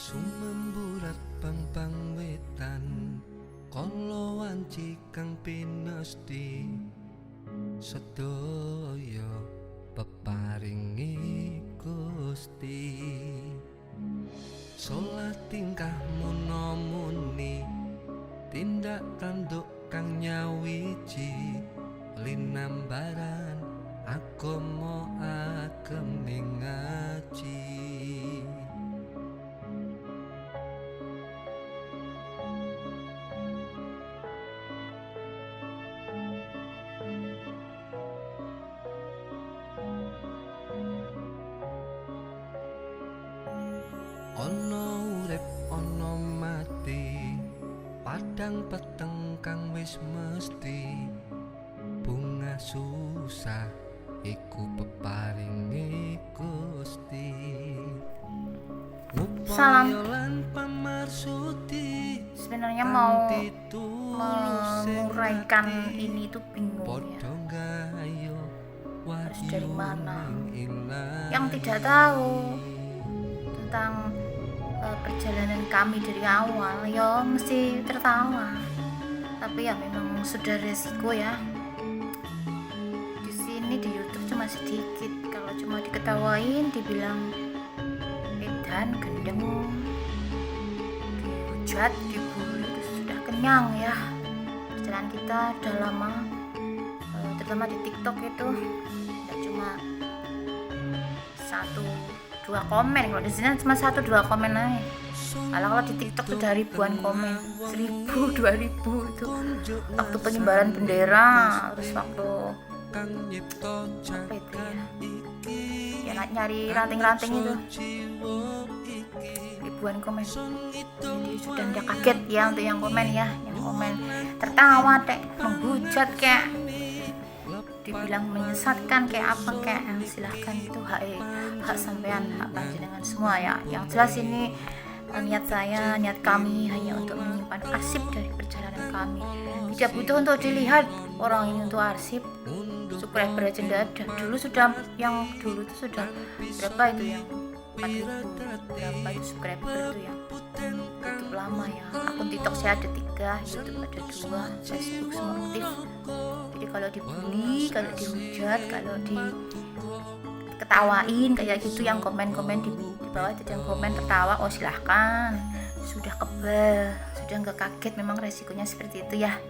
Sumemburat pang wetan kala wanci kang pinesti sedaya peparingi Gusti. Salah tingkah muni tindak tanduk kang nyawiji linambaran agama agemi ngaji. Ono urip ono mati padang peteng kang wis mesti bunga susah iku peparingi Gusti. Salam. Lan pamarsudi Sebenarnya mau menguraikan ini tuh bingung ya, harus dari mana. Yang tidak tahu tentang perjalanan kami dari awal ya mesti tertawa, tapi ya memang sudah resiko ya. Di sini di YouTube cuma sedikit, kalau cuma diketawain dibilang edan gendeng, dihujat, dibully, itu sudah kenyang ya. Perjalanan kita udah lama, terutama di TikTok itu tidak cuma 1-2 komen, kalau di sini cuma 1-2 komen aja. Kalau di TikTok tuh dari ribuan komen, 1000, 2000 itu waktu pengibaran bendera, terus waktu apa itu ya nyari ranting-ranting itu ribuan komen. Jadi sudah tidak kaget ya untuk yang komen ya, yang komen tertawa deh, menghujat kayak dibilang menyesatkan kayak apa kayak silahkan, itu hak sampean, hak panjenengan semua ya. Yang jelas ini niat saya, niat kami hanya untuk menyimpan arsip dari perjalanan kami. Tidak butuh untuk dilihat orang ini untuk arsip. Subscriber aja tidak ada. Dulu itu sudah berapa itu yang 4.000 berapa itu subscriber itu yang YouTube lama ya. Akun TikTok saya ada 3, YouTube ada 2, Facebook semua aktif. Jadi kalau dibully, kalau dihujat, kalau diketawain kayak gitu, yang komen-komen di bawah itu yang komen tertawa, oh silahkan, sudah kebal, sudah nggak kaget, memang resikonya seperti itu ya.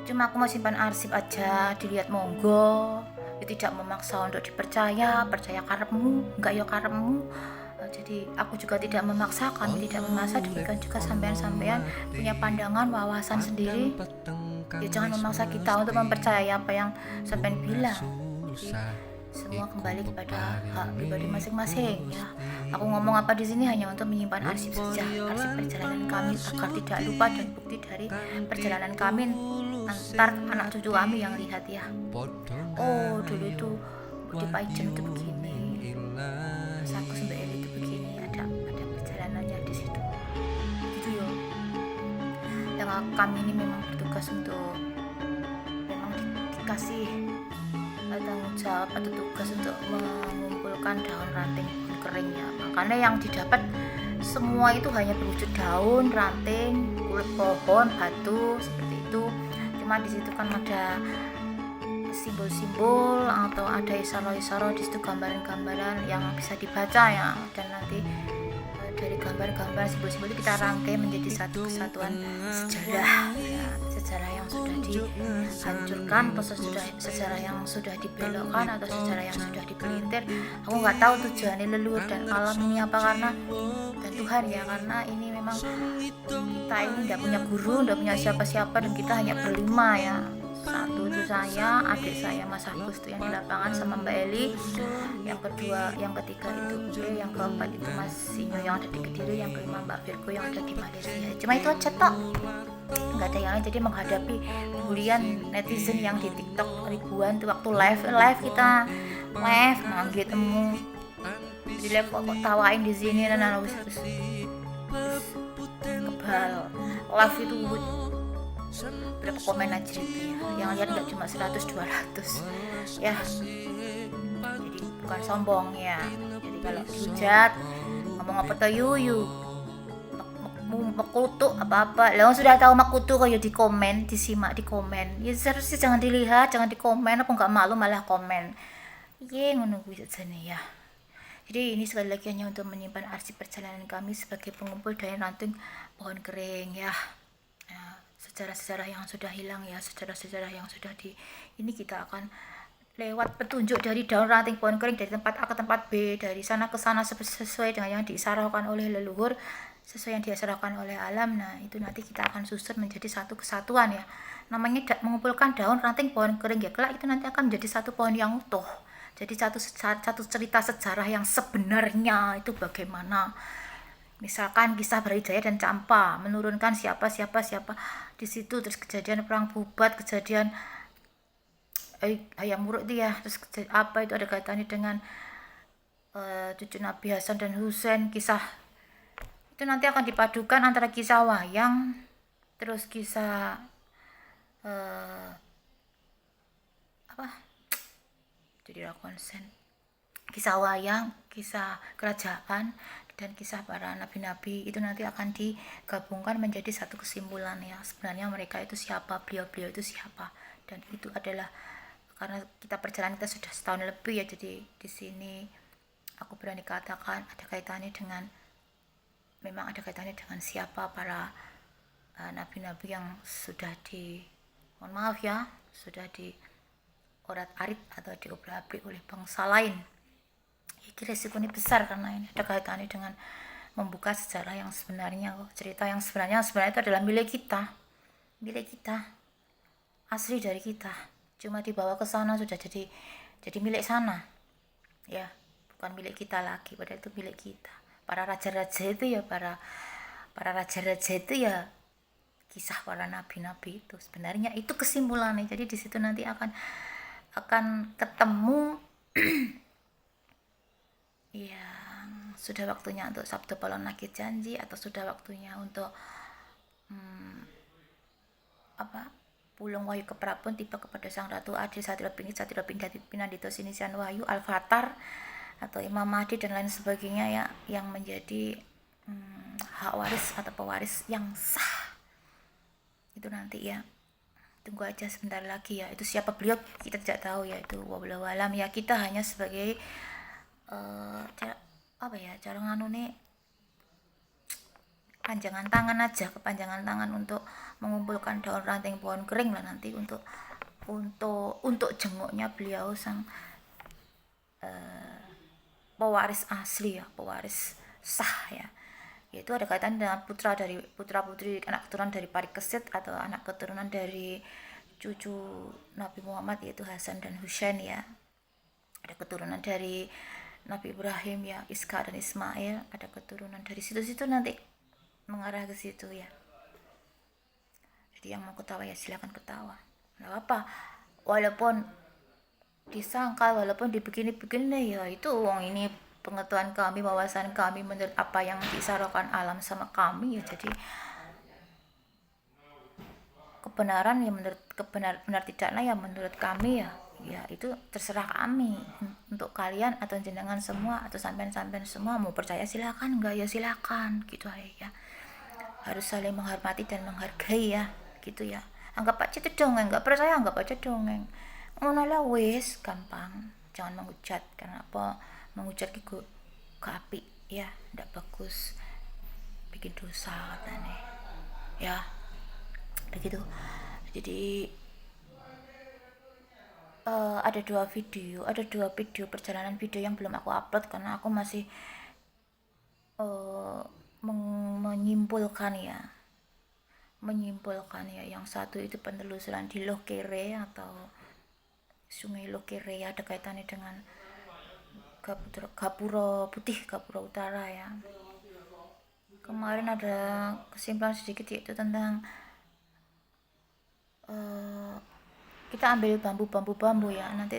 Cuma aku mau simpan arsip aja, dilihat monggo, ya tidak memaksa untuk percaya karepmu, enggak ya karepmu. Jadi aku juga tidak memaksakan, tidak memaksa, demikian juga sampean-sampean punya pandangan, wawasan sendiri. Ya jangan memaksa kita untuk mempercayai apa yang sampean bilang. Jadi semua kembali kepada hak pribadi masing-masing ya. Aku ngomong apa di sini hanya untuk menyimpan arsip saja, arsip perjalanan kami agar tidak lupa, dan bukti dari perjalanan kami antar anak cucu kami yang lihat ya. Oh dulu itu di Paijem itu begini, terus aku sampai Eli itu begini, ada perjalanannya di situ gitu ya. Yang kami ini memang bertugas untuk memang dikasih tanggung jawab atau tugas untuk mengumpulkan daun ranting keringnya. Makanya yang didapat semua itu hanya berwujud daun, ranting, kulit pohon, batu seperti itu. Cuma di situ kan ada simbol-simbol atau ada isyarat-isyarat, di situ gambaran-gambaran yang bisa dibaca ya. Dan nanti dari gambar-gambar simbol-simbol itu kita rangkai menjadi satu kesatuan sejarah ya. Sejarah yang sudah dihancurkan atau sejarah yang sudah dibelokkan atau sejarah yang sudah dipelintir. Aku nggak tahu tujuannya leluhur dan alam ini apa, karena dan Tuhan ya, karena ini memang kita ini tidak punya guru, tidak punya siapa-siapa, dan kita hanya berlima ya. Satu itu saya, adik saya Mas Agus tuh yang di lapangan sama Mbak Eli. Yang ketiga itu yang keempat itu Mas Sinyo yang ada di Kediri, yang kelima Mbak Virgo yang ada di Malaysia. Cuma itu aja tok, nggak ada yang lain. Jadi menghadapi bulian netizen yang di TikTok ribuan tuh waktu live kita manggil temu di live kok tawain di sini dan harus kebal live itu berapa komen aja itu ya, yang lihat nggak cuma 100-200 ya. Jadi bukan sombong ya, jadi kalau dihujat ngomong apa to yuyu mekutu apa-apa lah sudah tahu mekutu kok ya di komen, disimak di komen ya, seharusnya jangan dilihat, jangan di komen, apa nggak malu malah komen ye ngono kuwi sajane ya. Jadi ini sekali lagi hanya untuk menyimpan arsip perjalanan kami sebagai pengumpul dari ranting pohon kering ya. Nah, sejarah-sejarah yang sudah hilang ya, sejarah-sejarah yang sudah ini kita akan lewat petunjuk dari daun ranting pohon kering dari tempat A ke tempat B, dari sana ke sana sesuai dengan yang diisyaratkan oleh leluhur, sesuai yang diisyaratkan oleh alam. Nah itu nanti kita akan susun menjadi satu kesatuan ya, namanya mengumpulkan daun ranting pohon kering ya, kelak itu nanti akan menjadi satu pohon yang utuh, jadi satu cerita sejarah yang sebenarnya itu bagaimana. Misalkan kisah Brawijaya dan Campa menurunkan siapa di situ, terus kejadian perang Bubat, kejadian ayam muruk itu ya, terus apa itu ada kaitannya dengan cucu Nabi Hasan dan Husain, kisah itu nanti akan dipadukan antara kisah wayang terus kisah apa jadi konsen, kisah wayang, kisah kerajaan, dan kisah para nabi-nabi itu nanti akan digabungkan menjadi satu kesimpulan ya, sebenarnya mereka itu siapa, beliau-beliau itu siapa. Dan itu adalah karena kita perjalanan kita sudah setahun lebih ya, jadi di sini aku berani katakan ada kaitannya dengan, memang ada kaitannya dengan siapa para nabi-nabi yang sudah mohon maaf ya, sudah orat-arit atau diobrak-abrik oleh bangsa lain. Ini resikonya besar karena ini ada kaitannya dengan membuka sejarah yang sebenarnya, cerita yang sebenarnya itu adalah milik kita, asli dari kita, cuma dibawa ke sana sudah jadi milik sana ya, bukan milik kita lagi, padahal itu milik kita. Para raja-raja itu ya, para raja-raja itu ya kisah para nabi-nabi itu sebenarnya, itu kesimpulannya. Jadi di situ nanti akan ketemu yang sudah waktunya untuk Sabtu Palon Nakit Janji, atau sudah waktunya untuk Pulung Wahyu Keprabon tiba kepada Sang Ratu Adil Satrio Pinandito Sinisian Wahyu Al-Fatar atau Imam Mahdi dan lain sebagainya ya, yang menjadi hak waris atau pewaris yang sah. Itu nanti ya, tunggu aja sebentar lagi ya. Itu siapa beliau kita tidak tahu ya, itu wallahu alam ya. Kita hanya sebagai cara nganune kepanjangan tangan untuk mengumpulkan daun ranting pohon kering lah nanti untuk jenguknya beliau sang pewaris asli ya, pewaris sah ya. Yaitu ada kaitan dengan putra putri anak keturunan dari Parikesit atau anak keturunan dari cucu Nabi Muhammad yaitu Hasan dan Husain ya. Ada keturunan dari Nabi Ibrahim ya, Iska dan Ismail, ada keturunan dari situ-situ nanti mengarah ke situ ya. Jadi yang mau ketawa ya silakan ketawa, nggak apa, walaupun disangka, walaupun dibegini ya, itu ini pengetahuan kami, wawasan kami menurut apa yang diisyaratkan alam sama kami ya. Jadi kebenaran ya menurut benar tidaknya ya menurut kami ya itu terserah kami. Untuk kalian atau jenengan semua atau sampean semua mau percaya silakan, enggak ya silakan gitu aja ya. Harus saling menghormati dan menghargai ya gitu ya. Anggap aja itu dongeng, enggak percaya anggap aja dongeng, ngono lah wis, gampang. Jangan menghujat, karena apa, menghujat itu gak apik ya, ndak bagus, bikin dosa katanya ya begitu. Jadi ada dua video perjalanan video yang belum aku upload karena aku masih menyimpulkan ya. Yang satu itu penelusuran di Lokere atau Sungai Lokere ya, ada kaitannya dengan Gapura Putih, Gapura Utara ya. Kemarin ada kesimpulan sedikit yaitu tentang kita ambil bambu ya, nanti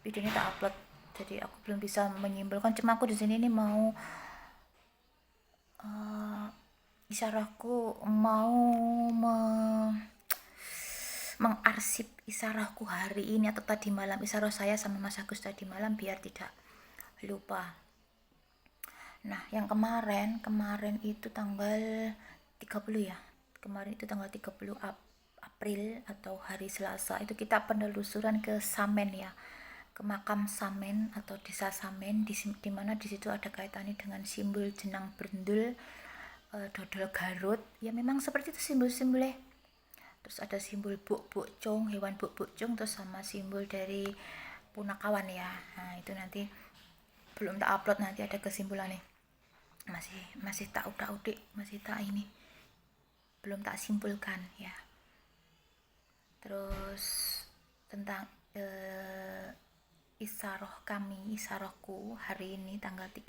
videonya tak upload, jadi aku belum bisa menyimpulkan. Cuma aku di sini ini mau isyarahku, mau mengarsip isyarahku hari ini atau tadi malam, isyarah saya sama Mas Agus tadi malam biar tidak lupa. Nah, yang kemarin itu tanggal 30 ya. Kemarin itu tanggal 30 April atau hari Selasa itu kita penelusuran ke Samen ya. Ke makam Samen atau desa Samen di mana di situ ada kaitannya dengan simbol jenang brendul, dodol Garut. Ya memang seperti itu simbol-simbolnya. Terus ada simbol buk-buk-cung, hewan buk-buk-cung, terus sama simbol dari punakawan ya. Nah, itu nanti belum tak upload, nanti ada kesimpulannya. Masih tak udah-udik, masih tak ini, belum tak simpulkan ya. Terus tentang isarohku hari ini tanggal 1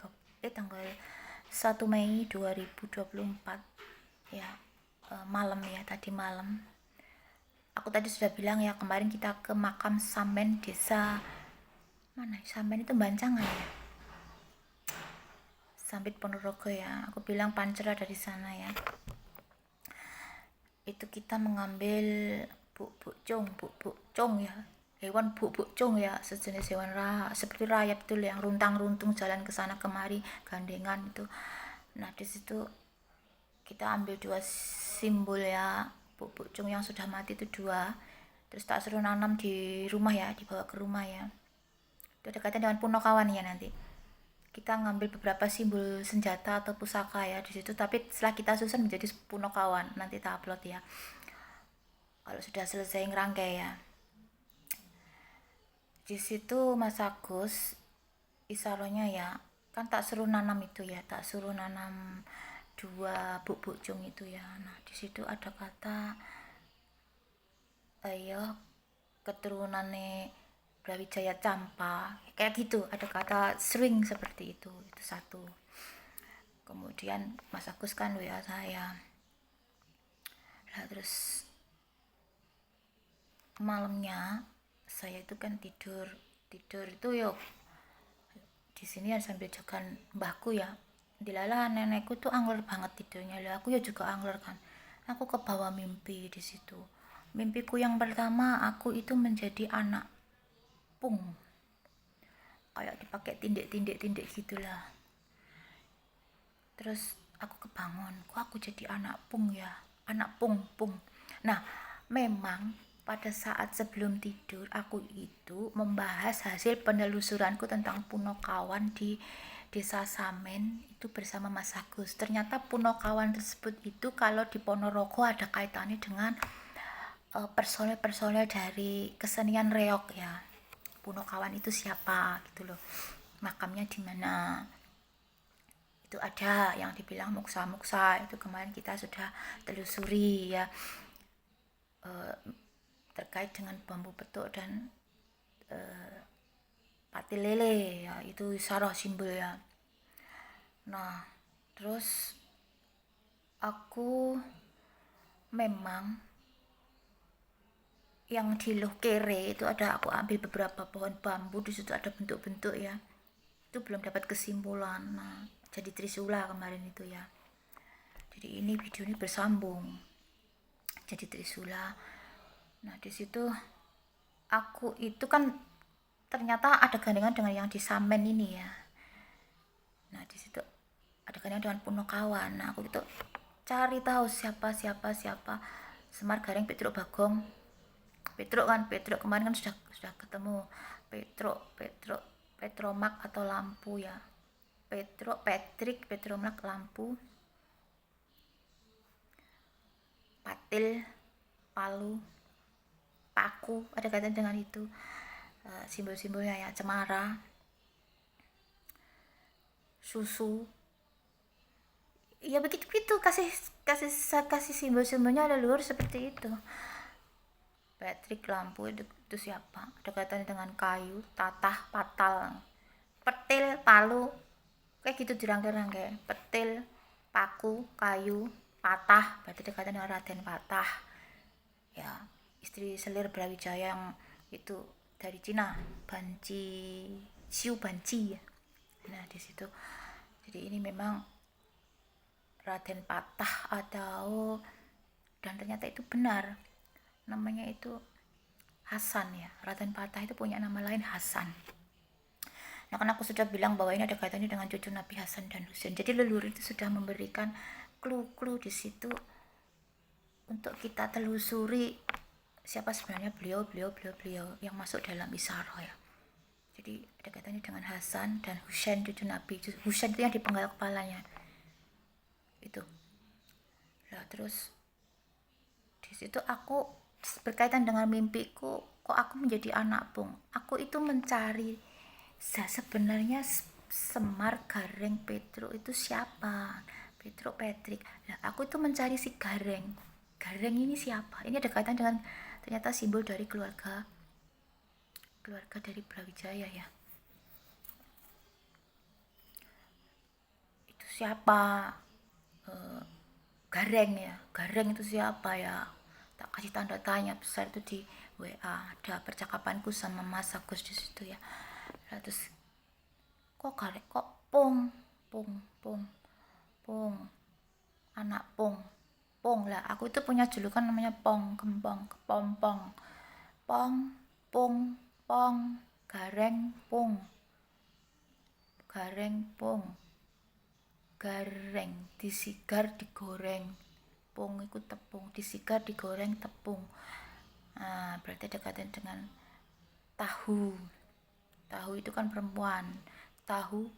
Mei 2024 ya, malam ya, tadi malam. Aku tadi sudah bilang ya, kemarin kita ke makam Samen desa mana? Samen itu Bancangan ya. Sambit Ponorogo ya. Aku bilang Pancer ada di sana ya. Itu kita mengambil buk-buk cung ya. Hewan buk-buk-cung ya, sejenis hewan seperti rayap itu yang runtang-runtung jalan ke sana kemari gandengan itu. Nah, di situ kita ambil 2 simbol ya, buk-buk-cung yang sudah mati itu 2. Terus tak suruh nanam di rumah ya, dibawa ke rumah ya. Itu ada kaitan dengan punakawan ya nanti. Kita ngambil beberapa simbol senjata atau pusaka ya di situ, tapi setelah kita susun menjadi punakawan, nanti tak upload ya kalau sudah selesai ngerangkai ya. Di situ Mas Agus isaronya ya, kan tak suruh nanam itu ya, tak suruh nanam 2 buk-buk-cung itu ya. Nah, di situ ada kata ayo keturunannya Brawijaya Campa, kayak gitu, ada kata swing seperti itu satu. Kemudian Mas Agus kan WA saya. Nah, terus malamnya saya itu kan tidur itu yuk di sini ya sambil jagan mbahku ya. Dilala nenekku tuh angler banget tidurnya, lah aku ya juga angler kan. Aku kebawa mimpi di situ. Mimpiku yang pertama, aku itu menjadi anak pung, kayak dipakai tindik gitulah. Terus aku kebangun, kok aku jadi anak pung ya, anak pung. Nah, memang pada saat sebelum tidur aku itu membahas hasil penelusuranku tentang punakawan di desa Samen itu bersama Mas Agus. Ternyata punakawan tersebut itu kalau di Ponorogo ada kaitannya dengan personel dari kesenian reog ya. Punakawan itu siapa gitu loh, makamnya di mana, itu ada yang dibilang muksa itu kemarin kita sudah telusuri ya, terkait dengan bambu petuk dan pati lele ya, itu isaroh simbol ya. Nah, terus aku memang yang di Loh Kere itu ada, aku ambil beberapa pohon bambu, di situ ada bentuk-bentuk ya, itu belum dapat kesimpulan. Nah, jadi trisula kemarin itu ya, jadi ini video ini bersambung jadi trisula. Nah, di situ aku itu kan ternyata ada gandengan dengan yang di Samen ini ya. Nah, di situ ada gandengan dengan punakawan. Nah, aku itu cari tahu siapa Semar Gareng Petruk Bagong. Petruk kemarin kan sudah ketemu. Petromak atau lampu ya. Petromak lampu. Patil, palu, paku, ada kaitan dengan itu. Simbol-simbolnya ya, cemara, susu. Ya begitu kasih simbol-simbolnya ada luar seperti itu. Patrick lampu itu siapa? Ada kaitannya dengan kayu, tatah, patal, petil, palu, kayak gitu dirangkai-rangkai. Petil, paku, kayu, patah, berarti ada kaitannya dengan Raden Patah. Ya, istri selir Brawijaya yang itu dari Cina, Xiu Banci ya. Nah, di situ. Jadi ini memang Raden Patah atau, dan ternyata itu benar. Namanya itu Hasan ya. Raden Patah itu punya nama lain Hasan. Nah, kan aku sudah bilang bahwa ini ada kaitannya dengan cucu Nabi Hasan dan Husain. Jadi leluhur itu sudah memberikan clue-clue di situ untuk kita telusuri siapa sebenarnya beliau yang masuk dalam Isyaroh ya. Jadi ada kaitannya dengan Hasan dan Husain cucu Nabi. Husain itu yang dipenggal kepalanya. Itu. Nah, terus di situ aku berkaitan dengan mimpiku, kok aku menjadi anak Pung. Aku itu mencari sebenarnya Semar, Gareng, Petro itu siapa? Petro, Patrick. Nah, aku itu mencari si Gareng. Gareng ini siapa? Ini ada kaitan dengan ternyata simbol dari keluarga dari Brawijaya ya. Itu siapa? Gareng ya. Gareng itu siapa ya? Tak kasih tanda tanya besar itu di WA. Ada percakapanku sama Mas Agus di situ ya. Nah, terus kok Gareng, kok Pung, anak Pung lah. Aku itu punya julukan namanya Pong, Kempong, Kepompong, Pong, Pung, Pong, Gareng, Pung, Gareng disigar digoreng, Pung itu tepung, disigar digoreng tepung. Nah, berarti ada kaitan dengan tahu itu kan perempuan. Tahu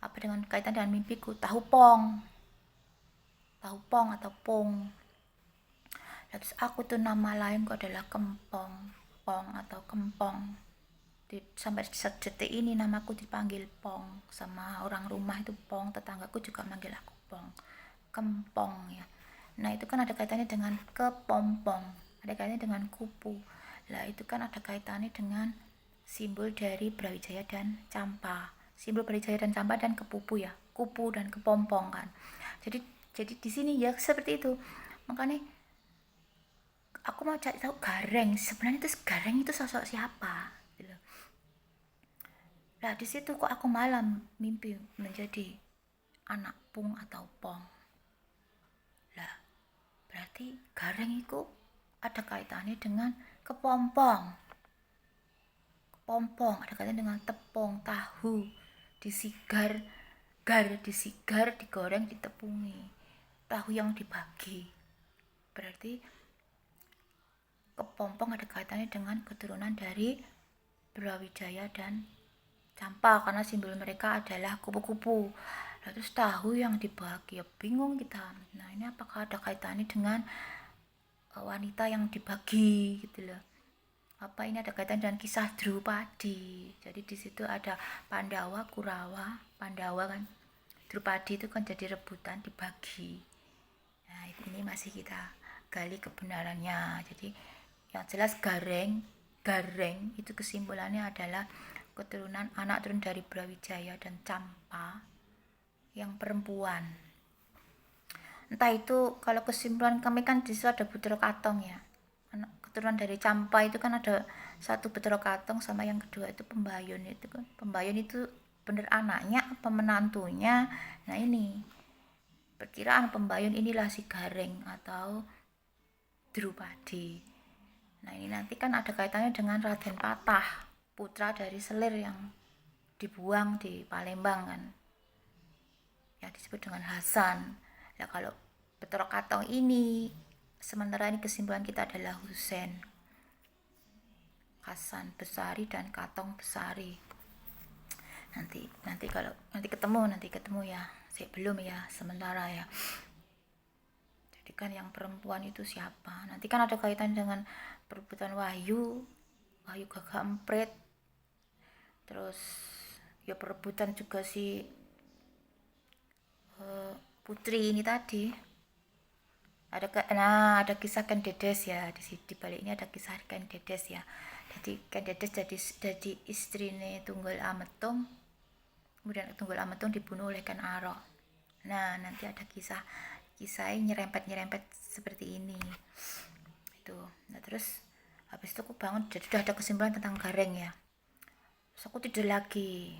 apa dengan kaitan dengan mimpiku? Tahu pong atau pung. Terus aku tuh nama lainku adalah Kempong, Pong atau Kempong. Sampai detik ini namaku dipanggil Pong sama orang rumah itu Pong, tetanggaku juga manggil aku Pong, Kempong ya. Nah, itu kan ada kaitannya dengan kepompong, ada kaitannya dengan kupu. Lah, itu kan ada kaitannya dengan simbol dari Brawijaya dan Campa. Simbol Brawijaya dan Campa dan kepupu ya, kupu dan kepompong kan. Jadi di sini ya seperti itu. Makanya aku mau cari tahu Gareng. Sebenarnya itu Gareng itu sosok siapa? Gitu. Nah, di situ kok aku malam mimpi menjadi anak Pung atau Pong. Lah, berarti Gareng itu ada kaitannya dengan kepompong. Ada kaitannya dengan tepung, tahu, disigar, digoreng, ditepungi. Tahu yang dibagi. Berarti kepompong ada kaitannya dengan keturunan dari Brawijaya dan Campa karena simbol mereka adalah kupu-kupu. Nah, terus tahu yang dibagi, ya bingung kita. Nah, ini apakah ada kaitannya dengan wanita yang dibagi gitu loh. Apa ini ada kaitan dengan kisah Drupadi. Jadi di situ ada Pandawa, Kurawa, Pandawa kan. Drupadi itu kan jadi rebutan dibagi. Nah, ini masih kita gali kebenarannya. Jadi yang jelas Gareng itu kesimpulannya adalah keturunan anak turun dari Brawijaya dan Campa yang perempuan. Entah itu kalau kesimpulan kami kan di situ ada Betara Katong ya. Anak keturunan dari Campa itu kan ada satu Betara Katong sama yang kedua itu Pembayun itu kan. Pembayun itu bener anaknya apa menantunya. Nah, ini perkiraan Pembayun inilah si Gareng atau Drupadi. Nah, ini nanti kan ada kaitannya dengan Raden Patah, putra dari Selir yang dibuang di Palembang kan, yang disebut dengan Hasan. Nah, kalau Betara Katong ini, sementara ini kesimpulan kita adalah Husain, Hasan Besari dan Katong Besari. Nanti kalau ketemu ya, saya belum ya sementara ya. Jadi kan yang perempuan itu siapa? Nanti kan ada kaitan dengan perebutan Wahyu Gagak Emprit, terus ya perebutan juga si Putri ini tadi. Ada kisah Ken Dedes ya di balik ini ada kisah Ken Dedes ya. Jadi Ken Dedes jadi istrine Tunggul Ametung, kemudian Tunggul Ametung dibunuh oleh Ken Arok. Nah, nanti ada kisahnya nyerempet seperti ini itu. Nah, terus habis itu aku bangun, jadi sudah ada kesimpulan tentang Gareng ya. Terus aku tidur lagi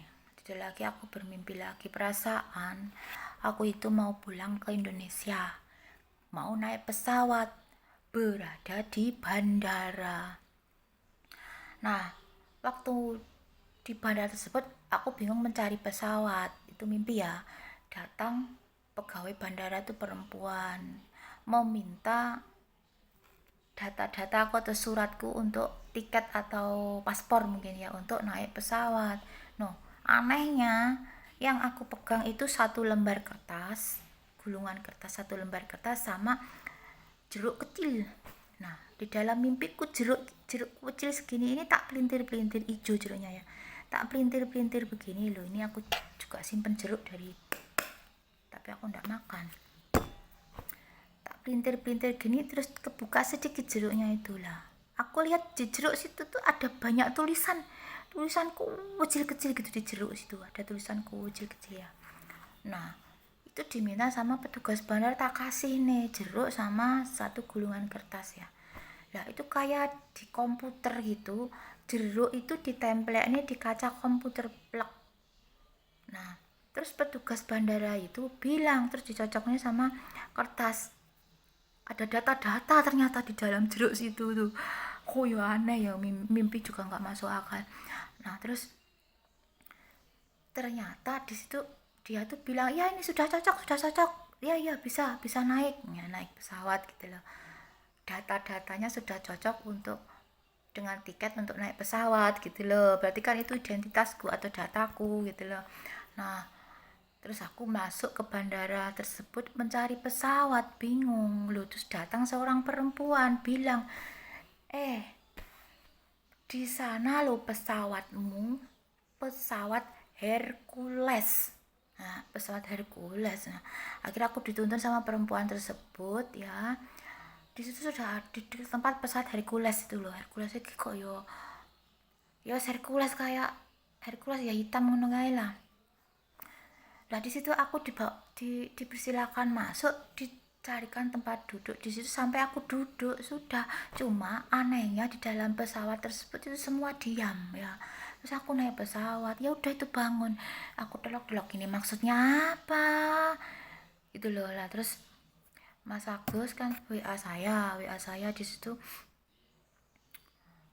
aku bermimpi lagi, perasaan aku itu mau pulang ke Indonesia, mau naik pesawat, berada di bandara. Nah, waktu di bandara tersebut aku bingung mencari pesawat, itu mimpi ya. Datang pegawai bandara itu perempuan, mau minta data-data aku atau suratku untuk tiket atau paspor mungkin ya, untuk naik pesawat. No, anehnya yang aku pegang itu satu lembar kertas, gulungan kertas, satu lembar kertas sama jeruk kecil. Nah, di dalam mimpiku jeruk kecil segini ini tak pelintir-pelintir, hijau jeruknya ya. Tak pelintir-pelintir begini loh. Ini aku juga simpen jeruk dari, tapi aku ndak makan. Tak pelintir-pelintir gini terus kebuka sedikit jeruknya itulah. Aku lihat di jeruk situ tuh ada banyak tulisanku kecil-kecil gitu di jeruk situ. Ada tulisanku kecil-kecil ya. Nah, itu diminta sama petugas bandar, tak kasih nih jeruk sama satu gulungan kertas ya. Nah, itu kayak di komputer gitu, jeruk itu ditempelnya di kaca komputer plek. Nah, terus petugas bandara itu bilang, terus dicocoknya sama kertas, ada data-data ternyata di dalam jeruk situ tuh. Oh ya aneh ya, mimpi juga nggak masuk akal. Nah, terus ternyata di situ dia tuh bilang, ya ini sudah cocok, ya bisa naik ya, naik pesawat gitu loh. Data-datanya sudah cocok untuk dengan tiket untuk naik pesawat gitu loh, berarti kan itu identitasku atau dataku gitu loh. Nah, terus aku masuk ke bandara tersebut mencari pesawat, bingung loh. Terus datang seorang perempuan bilang, di sana lo pesawatmu, pesawat Hercules. Nah, pesawat Hercules. Nah, akhirnya aku dituntun sama perempuan tersebut ya. Di situ sudah di tempat pesawat Hercules itu loh. Hercules itu kok ya Hercules kayak Hercules ya, hitam ngono kae lah. Nah, di situ aku dipersilakan masuk, dicarikan tempat duduk di situ sampai aku duduk sudah. Cuma anehnya di dalam pesawat tersebut itu semua diam ya. Terus aku naik pesawat, ya udah itu bangun, aku telok-telok ini maksudnya apa itu loh lah. Terus Mas Agus kan WA saya di situ,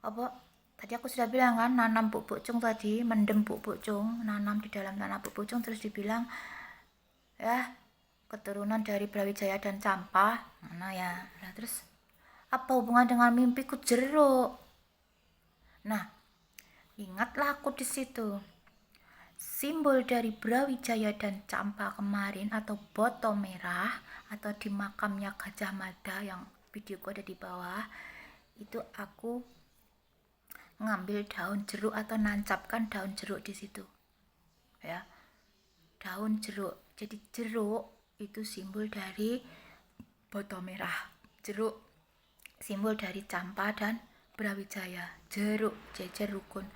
apa tadi aku sudah bilang kan, nanam bubuk cung tadi, mendem bubuk cung, nanam di dalam tanah bubuk cung. Terus dibilang ya keturunan dari Brawijaya dan Campa mana ya. Nah, terus apa hubungan dengan mimpiku jeruk? Nah, ingatlah aku di situ, simbol dari Brawijaya dan Campa kemarin atau boto merah atau di makamnya Gajah Mada yang videoku ada di bawah itu, aku ngambil daun jeruk atau nancapkan daun jeruk di situ ya, daun jeruk. Jadi jeruk itu simbol dari boto merah, jeruk simbol dari Campa dan Brawijaya, jeruk jejer rukun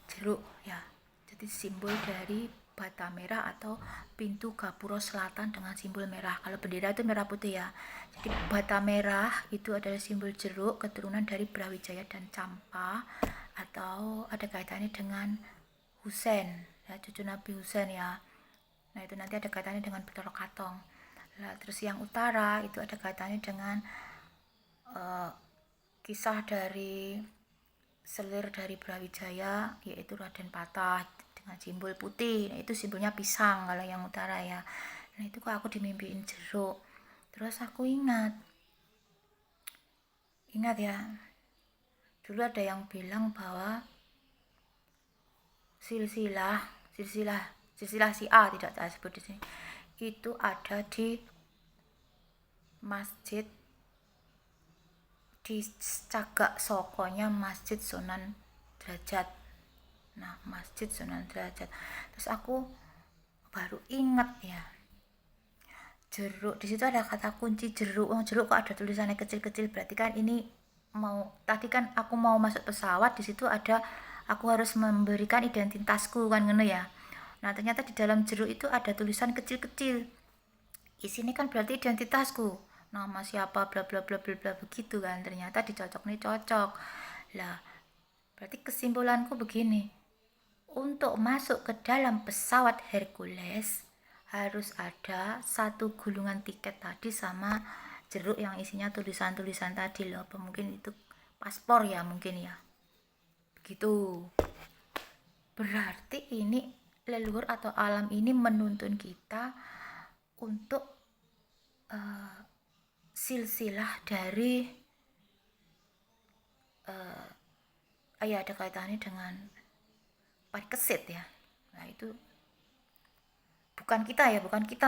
jeruk ya. Jadi simbol dari bata merah atau pintu gapura selatan dengan simbol merah. Kalau bendera itu merah putih ya. Jadi bata merah itu adalah simbol jeruk, keturunan dari Brawijaya dan Campa, atau ada kaitannya dengan Husain ya, cucu Nabi Husain ya. Nah, itu nanti ada kaitannya dengan Bathara Katong. Nah, terus yang utara itu ada kaitannya dengan kisah dari selir dari Brawijaya, yaitu Raden Patah dengan simbol putih. Nah, itu simbolnya pisang kalau yang utara ya. Nah, itu kok aku dimimpiin jeruk. Terus aku ingat ya, dulu ada yang bilang bahwa silsilah si A, tidak saya sebut di sini, itu ada di masjid di Cagak Sokonya Masjid Sunan Derajat. Nah, Masjid Sunan Derajat. Terus aku baru ingat ya, jeruk di situ ada kata kunci jeruk. Jeruk kok ada tulisannya kecil-kecil, berarti kan ini tadi kan aku mau masuk pesawat, di situ ada, aku harus memberikan identitasku kan ngono ya. Nah, ternyata di dalam jeruk itu ada tulisan kecil-kecil. Isinya kan berarti identitasku, nama siapa bla bla bla bla bla begitu kan. Ternyata cocok. Lah, berarti kesimpulanku begini, untuk masuk ke dalam pesawat Hercules harus ada satu gulungan tiket tadi sama jeruk yang isinya tulisan-tulisan tadi loh. Apa mungkin itu paspor ya, mungkin ya begitu. Berarti ini leluhur atau alam ini menuntun kita untuk silsilah dari ya ada kaitannya dengan parikesit ya. Nah itu bukan kita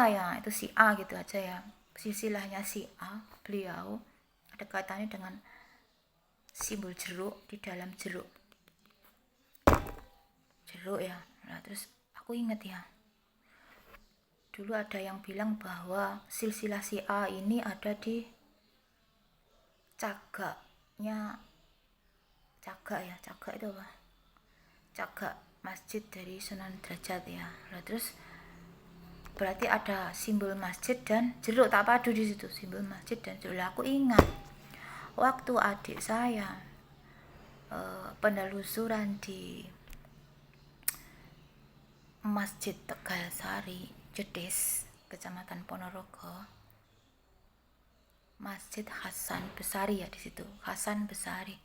ya, itu si A gitu aja ya. Silsilahnya si A, beliau ada kaitannya dengan simbol jeruk di dalam jeruk ya. Nah terus aku ingat ya, dulu ada yang bilang bahwa silsilah si A ini ada di cagaknya, cagak itu apa? Cagak masjid dari Sunan Derajat ya. Nah terus berarti ada simbol masjid dan jeruk, tak padu di situ, simbol masjid dan jeruk. Aku ingat waktu adik saya penelusuran di Masjid Tegal Sari, Jedes, Kecamatan Ponorogo, Masjid Hasan Besari ya di situ, Hasan Besari.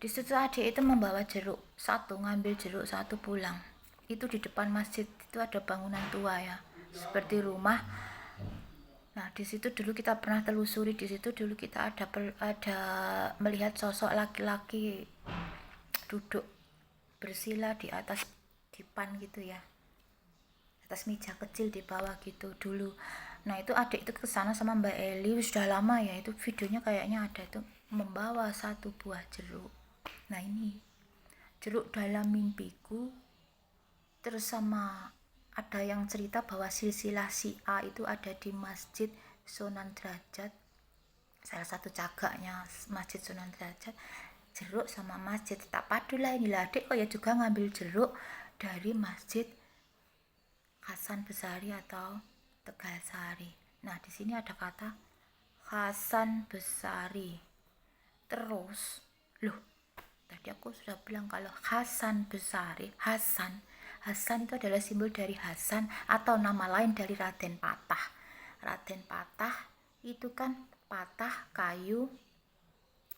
Di situ adik itu membawa jeruk satu, ngambil jeruk satu pulang. Itu di depan masjid itu ada bangunan tua ya, seperti rumah. Nah di situ dulu kita pernah telusuri, di situ dulu kita ada melihat sosok laki-laki duduk bersila di atas dipan gitu ya, atas meja kecil di bawah gitu dulu. Nah itu adik itu kesana sama Mbak Eli, sudah lama ya, itu videonya kayaknya ada, itu membawa satu buah jeruk. Nah ini jeruk dalam mimpiku. Terus sama ada yang cerita bahwa silsilah si A itu ada di Masjid Sunan Derajat, salah satu cagaknya Masjid Sunan Derajat, jeruk sama masjid tak padu lah. Inilah adik kok ya juga ngambil jeruk dari Masjid Hasan Besari atau Tegal Sari. Nah di sini ada kata Hasan Besari. Terus loh, tadi aku sudah bilang kalau Hasan Besari, Hasan itu adalah simbol dari Hasan atau nama lain dari Raden Patah. Raden Patah itu kan patah, kayu,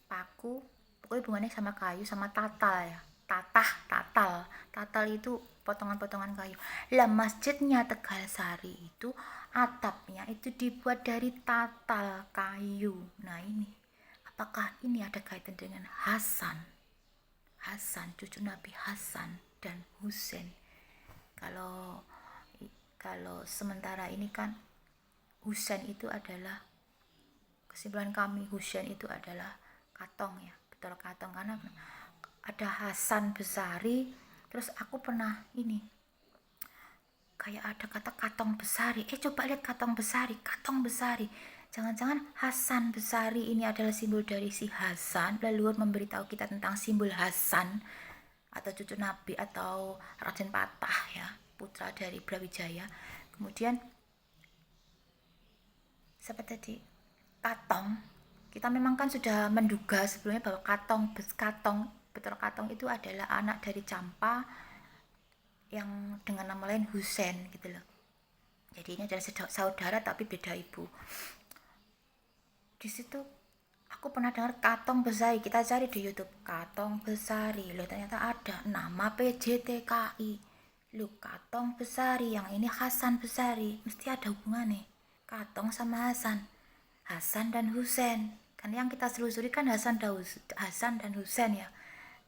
paku, pokoknya hubungannya sama kayu sama tatal ya. Tatal itu potongan-potongan kayu. Lah masjidnya Tegal Sari itu atapnya itu dibuat dari tatal kayu. Nah ini, apakah ini ada kaitan dengan Hasan, cucu Nabi Hasan dan Husain? Kalau sementara ini kan Husain itu adalah, kesimpulan kami Husain itu adalah katong ya, betul katong, karena ada Hasan Besari. Terus aku pernah ini kayak ada kata katong besari, coba lihat katong besari, jangan-jangan Hasan Besari ini adalah simbol dari si Hasan. Leluhur memberitahu kita tentang simbol Hasan atau cucu Nabi atau Raden Patah ya, putra dari Brawijaya. Kemudian seperti tadi katong, kita memang kan sudah menduga sebelumnya bahwa katong itu adalah anak dari Campa yang dengan nama lain Husain gitu loh. Jadi ini adalah saudara tapi beda ibu. Di situ aku pernah dengar Katong Besari, kita cari di YouTube Katong Besari, loh ternyata ada nama PJTKI. Loh Katong Besari, yang ini Hasan Besari, mesti ada hubungannya Katong sama Hasan dan Husain. Kan yang kita selusuri kan Hasan dan Husain ya,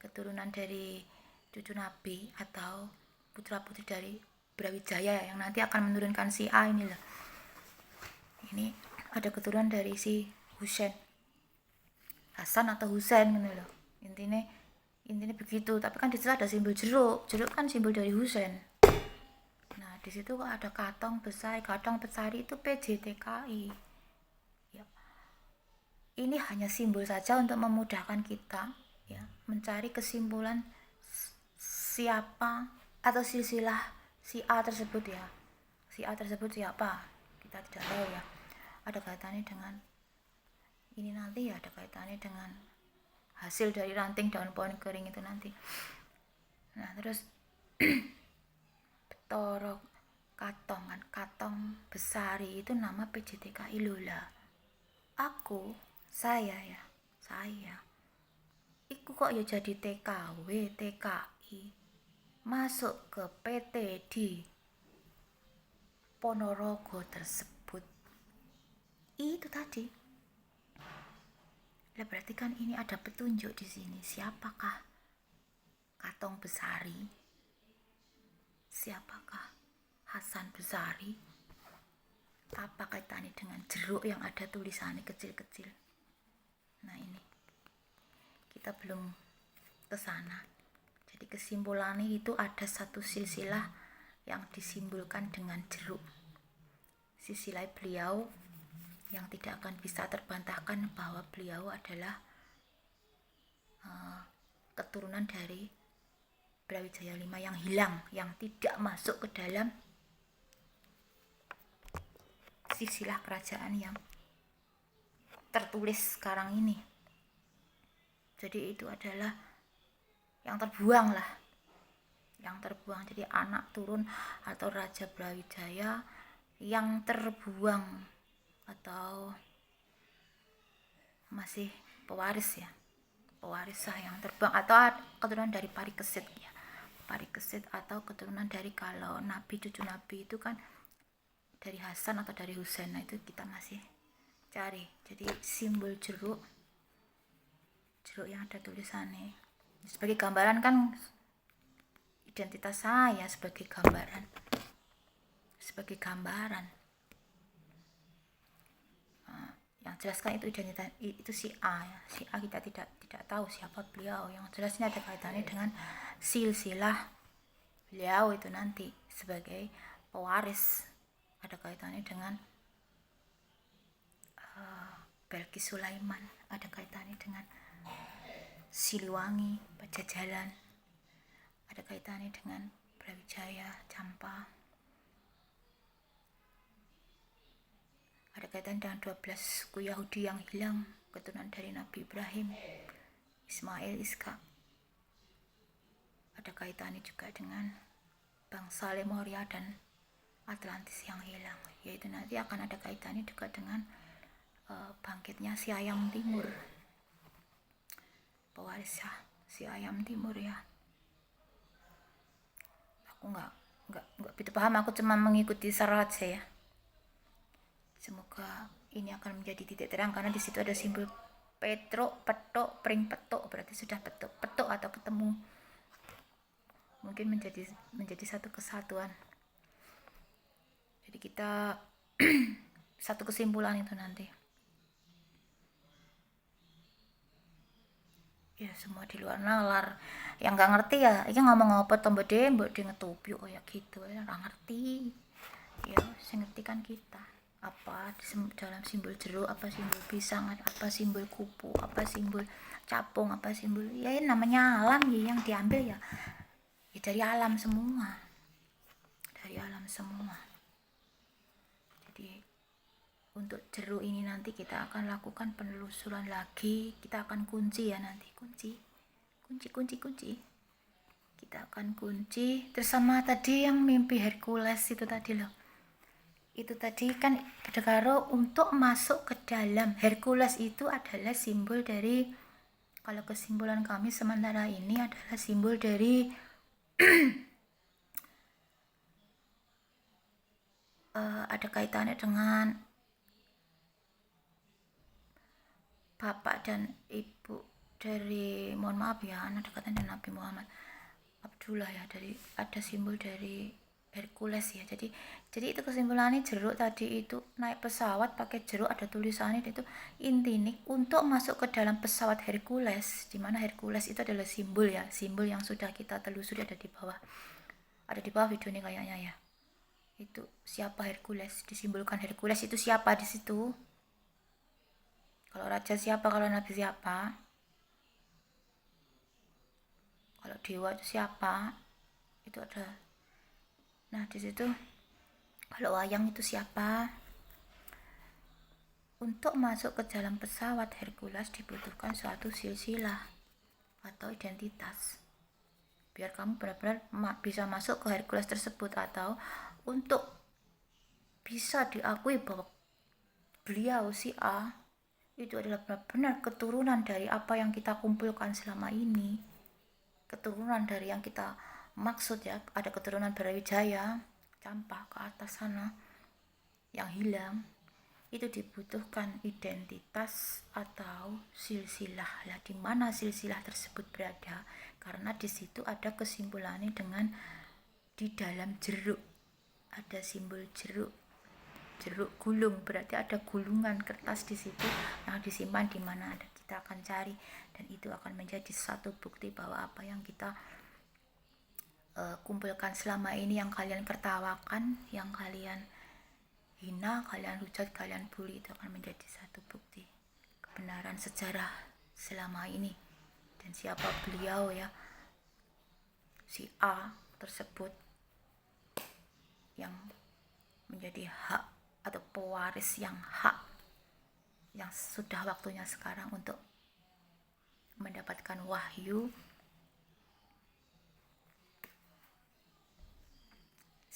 keturunan dari cucu Nabi atau putra-putri dari Brawijaya yang nanti akan menurunkan si A ini loh. Ini ada keturunan dari si Husain, Hasan atau Husain gitu loh. Intinya begitu. Tapi kan di situ ada simbol jeruk kan simbol dari Husain. Nah di situ kok ada Katong Besari itu PJTKI ya. Ini hanya simbol saja untuk memudahkan kita ya mencari kesimpulan siapa atau silsilah si A tersebut ya. Si A tersebut siapa? Kita tidak tahu ya. Ada kaitannya dengan ini nanti ya, ada kaitannya dengan hasil dari ranting daun pohon kering itu nanti. Nah terus Betoro Katong Besari itu nama PJTKI Lula. Saya iku kok ya jadi TKW, TKI. masuk ke PT di Ponorogo tersebut. Itu tadi. Lah berarti kan ini ada petunjuk di sini. Siapakah Katong Besari? Siapakah Hasan Besari? Apa kaitannya dengan jeruk yang ada tulisannya kecil-kecil? Nah ini kita belum ke sana. Jadi kesimpulannya itu ada satu silsilah yang disimbolkan dengan jeruk. Silsilah beliau yang tidak akan bisa terbantahkan bahwa beliau adalah keturunan dari Brawijaya V yang hilang, yang tidak masuk ke dalam silsilah kerajaan yang tertulis sekarang ini. Jadi itu adalah yang terbuang lah, yang terbuang. Jadi anak turun atau Raja Brawijaya yang terbuang atau masih pewaris ya, pewaris sah yang terbuang, atau keturunan dari Parikesit ya, Parikesit, atau keturunan dari, kalau nabi, cucu nabi itu kan dari Hasan atau dari Husain. Nah itu kita masih cari. Jadi simbol jeruk yang ada tulisannya sebagai gambaran kan identitas saya, sebagai gambaran yang jelas kan itu identitas, itu si A ya. Si A kita tidak tahu siapa beliau. Yang jelas ini ada kaitannya dengan silsilah beliau itu nanti sebagai pewaris, ada kaitannya dengan Belkis Sulaiman, ada kaitannya dengan Siliwangi, Pajajaran, ada kaitannya dengan Brawijaya, Campa, ada kaitan dengan 12 suku Yahudi yang hilang, keturunan dari Nabi Ibrahim, Ismail, Iskak. Ada kaitannya juga dengan bangsa Lemuria dan Atlantis yang hilang, yaitu nanti akan ada kaitannya juga dengan bangkitnya si Ayam Timur, pewaris ya, si Ayam Timur ya. Aku nggak begitu paham, aku cuma mengikuti syarat saya. Semoga ini akan menjadi titik terang, karena di situ ada simbol petruk, petok, pring petok, berarti sudah petok atau ketemu. Mungkin menjadi satu kesatuan. Jadi kita satu kesimpulan itu nanti. Ya semua di luar nalar. Yang nggak ngerti ya, ini ngomong apa toh mbak de ngetupi oh ya gitu ya, nggak ngerti. Ya, saya ngerti kan kita. Apa dalam simbol jeruk, apa simbol pisang, apa simbol kupu, apa simbol capung, apa simbol, ya ini namanya alam ya, yang diambil ya dari alam semua, jadi untuk jeruk ini nanti kita akan lakukan penelusuran lagi, kita akan kunci ya nanti, kunci kita akan kunci bersama tadi yang mimpi Hercules itu tadi loh. Itu tadi kan Berdekaro untuk masuk ke dalam. Hercules itu adalah simbol dari, kalau kesimpulan kami sementara ini adalah simbol dari ada kaitannya dengan bapak dan ibu dari, mohon maaf ya, ada kaitannya dengan Nabi Muhammad Abdullah ya, dari ada simbol dari Hercules ya. Jadi itu kesimpulannya jeruk tadi itu naik pesawat pakai jeruk, ada tulisannya itu intinya untuk masuk ke dalam pesawat Hercules, di mana Hercules itu adalah simbol ya, simbol yang sudah kita telusuri, ada di bawah video ini kayaknya ya. Itu siapa Hercules, disimbolkan Hercules itu siapa di situ, kalau raja siapa, kalau nabi siapa, kalau dewa itu siapa, itu ada. Nah di situ kalau wayang itu siapa. Untuk masuk ke dalam pesawat Hercules dibutuhkan suatu silsilah atau identitas, biar kamu benar-benar bisa masuk ke Hercules tersebut, atau untuk bisa diakui bahwa beliau si A itu adalah benar-benar keturunan dari apa yang kita kumpulkan selama ini, keturunan dari yang kita maksud ya, ada keturunan Brawijaya, Campak ke atas sana yang hilang, itu dibutuhkan identitas atau silsilah. Lah di mana silsilah tersebut berada? Karena di situ ada kesimpulannya dengan di dalam jeruk ada simbol jeruk gulung, berarti ada gulungan kertas di situ yang disimpan di mana ada. Kita akan cari dan itu akan menjadi satu bukti bahwa apa yang kita kumpulkan selama ini, yang kalian tertawakan, yang kalian hina, kalian hujat, kalian bully, itu akan menjadi satu bukti kebenaran sejarah selama ini. Dan siapa beliau ya, si A tersebut yang menjadi hak atau pewaris yang hak, yang sudah waktunya sekarang untuk mendapatkan wahyu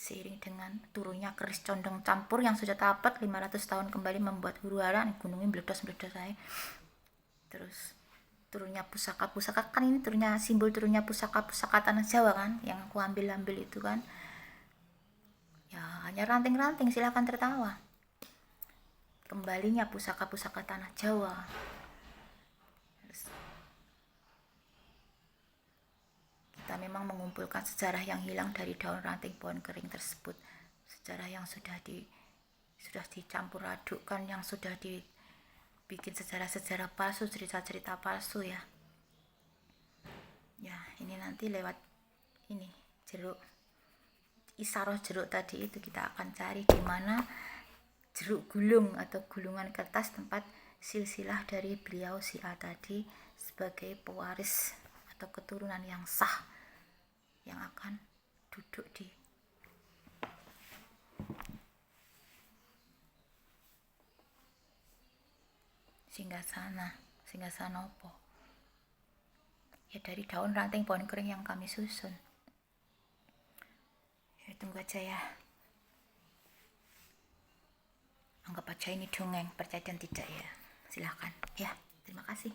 seiring dengan turunnya keris condong campur yang sudah tapat 500 tahun kembali membuat huru-hara, gunungnya meledos-meledos saya. Terus turunnya pusaka-pusaka, kan ini turunnya simbol turunnya pusaka-pusaka tanah Jawa kan, yang aku ambil itu kan ya, hanya ranting-ranting, silahkan tertawa. Kembalinya pusaka-pusaka tanah Jawa. Terus kita memang mengumpulkan sejarah yang hilang dari daun ranting pohon kering tersebut, sejarah yang sudah dicampur adukkan, yang sudah dibikin sejarah-sejarah palsu, cerita-cerita palsu ya. Ya, ini nanti lewat ini jeruk, isaroh jeruk tadi itu kita akan cari di mana jeruk gulung atau gulungan kertas tempat silsilah dari beliau si A tadi sebagai pewaris atau keturunan yang sah yang akan duduk di singgasana opo ya, dari daun ranting pohon kering yang kami susun. Ya, tunggu aja ya, anggap aja ini dongeng, percaya dan tidak ya, silahkan ya. Terima kasih.